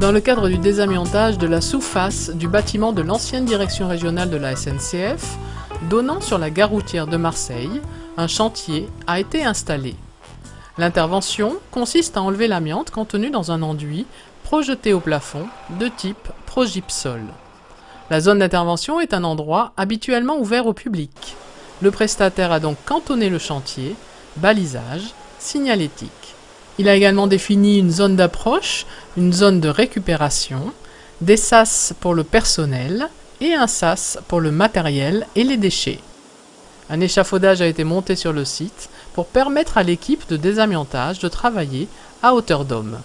Dans le cadre du désamiantage de la sous-face du bâtiment de l'ancienne direction régionale de la SNCF, donnant sur la gare routière de Marseille, un chantier a été installé. L'intervention consiste à enlever l'amiante contenue dans un enduit projeté au plafond de type Progipsol. La zone d'intervention est un endroit habituellement ouvert au public. Le prestataire a donc cantonné le chantier, balisage, signalétique. Il a également défini une zone d'approche, une zone de récupération, des sas pour le personnel et un sas pour le matériel et les déchets. Un échafaudage a été monté sur le site pour permettre à l'équipe de désamiantage de travailler à hauteur d'homme.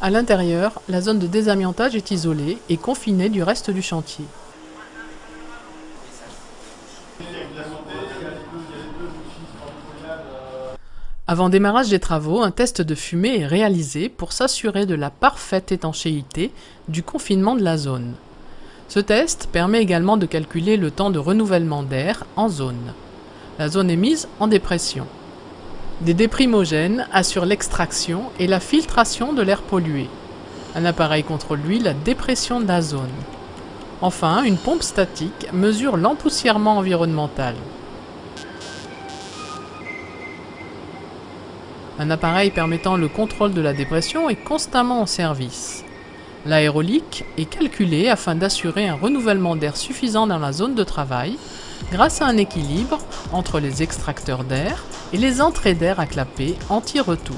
À l'intérieur, la zone de désamiantage est isolée et confinée du reste du chantier. Avant démarrage des travaux, un test de fumée est réalisé pour s'assurer de la parfaite étanchéité du confinement de la zone. Ce test permet également de calculer le temps de renouvellement d'air en zone. La zone est mise en dépression. Des déprimogènes assurent l'extraction et la filtration de l'air pollué. Un appareil contrôle lui la dépression de la zone. Enfin, une pompe statique mesure l'empoussièrement environnemental. Un appareil permettant le contrôle de la dépression est constamment en service. L'aérolique est calculé afin d'assurer un renouvellement d'air suffisant dans la zone de travail grâce à un équilibre entre les extracteurs d'air et les entrées d'air à clapet anti-retour.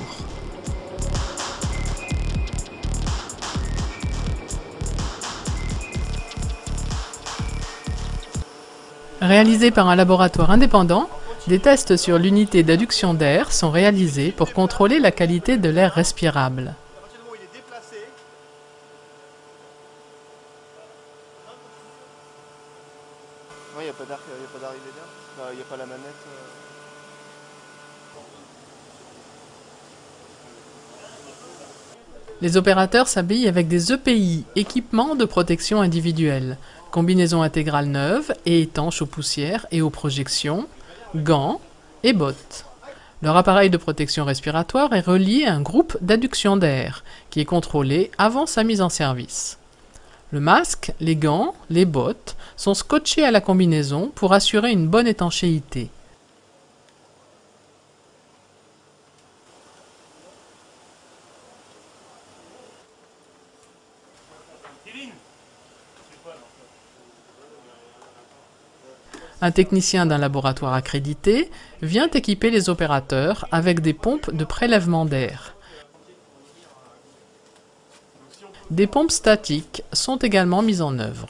Réalisé par un laboratoire indépendant, des tests sur l'unité d'adduction d'air sont réalisés pour contrôler la qualité de l'air respirable. Il n'y a pas d'arrivée d'air, il n'y a pas la manette. Les opérateurs s'habillent avec des EPI, équipements de protection individuelle, combinaison intégrale neuve et étanche aux poussières et aux projections, gants et bottes. Leur appareil de protection respiratoire est relié à un groupe d'adduction d'air qui est contrôlé avant sa mise en service. Le masque, les gants, les bottes sont scotchés à la combinaison pour assurer une bonne étanchéité. Un technicien d'un laboratoire accrédité vient équiper les opérateurs avec des pompes de prélèvement d'air. Des pompes statiques sont également mises en œuvre.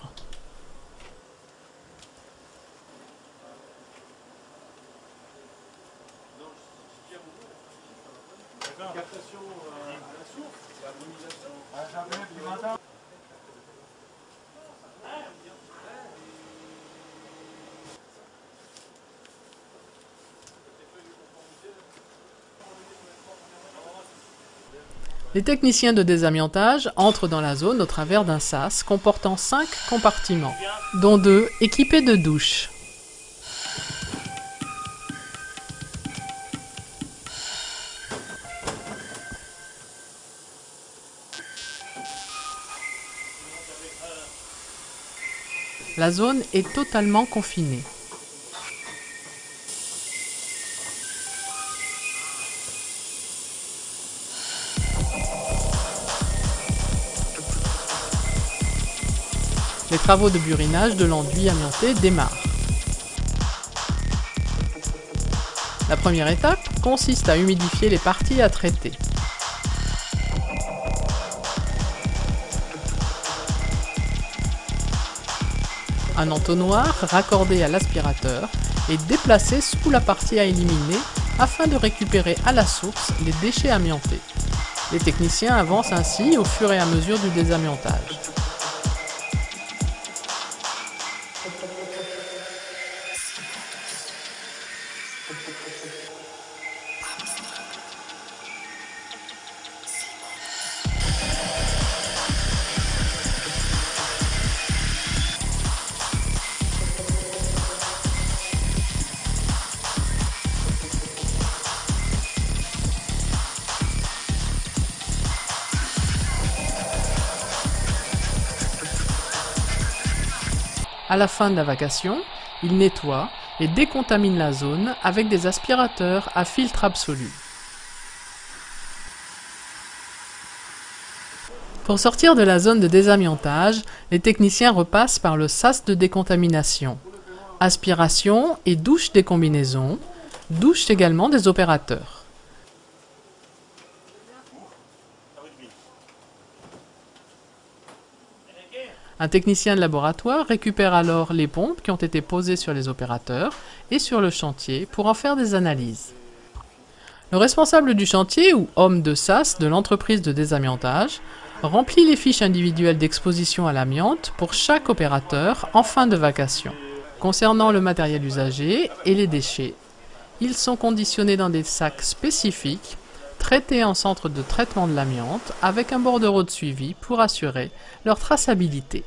Les techniciens de désamiantage entrent dans la zone au travers d'un sas comportant 5 compartiments, dont 2 équipés de douches. La zone est totalement confinée. Les travaux de burinage de l'enduit amianté démarrent. La première étape consiste à humidifier les parties à traiter. Un entonnoir raccordé à l'aspirateur est déplacé sous la partie à éliminer afin de récupérer à la source les déchets amiantés. Les techniciens avancent ainsi au fur et à mesure du désamiantage. À la fin de la vacation, il nettoie et décontamine la zone avec des aspirateurs à filtre absolu. Pour sortir de la zone de désamiantage, les techniciens repassent par le sas de décontamination. Aspiration et douche des combinaisons, douche également des opérateurs. Un technicien de laboratoire récupère alors les pompes qui ont été posées sur les opérateurs et sur le chantier pour en faire des analyses. Le responsable du chantier ou homme de sas de l'entreprise de désamiantage remplit les fiches individuelles d'exposition à l'amiante pour chaque opérateur en fin de vacation. Concernant le matériel usagé et les déchets, ils sont conditionnés dans des sacs spécifiques, traités en centre de traitement de l'amiante avec un bordereau de suivi pour assurer leur traçabilité.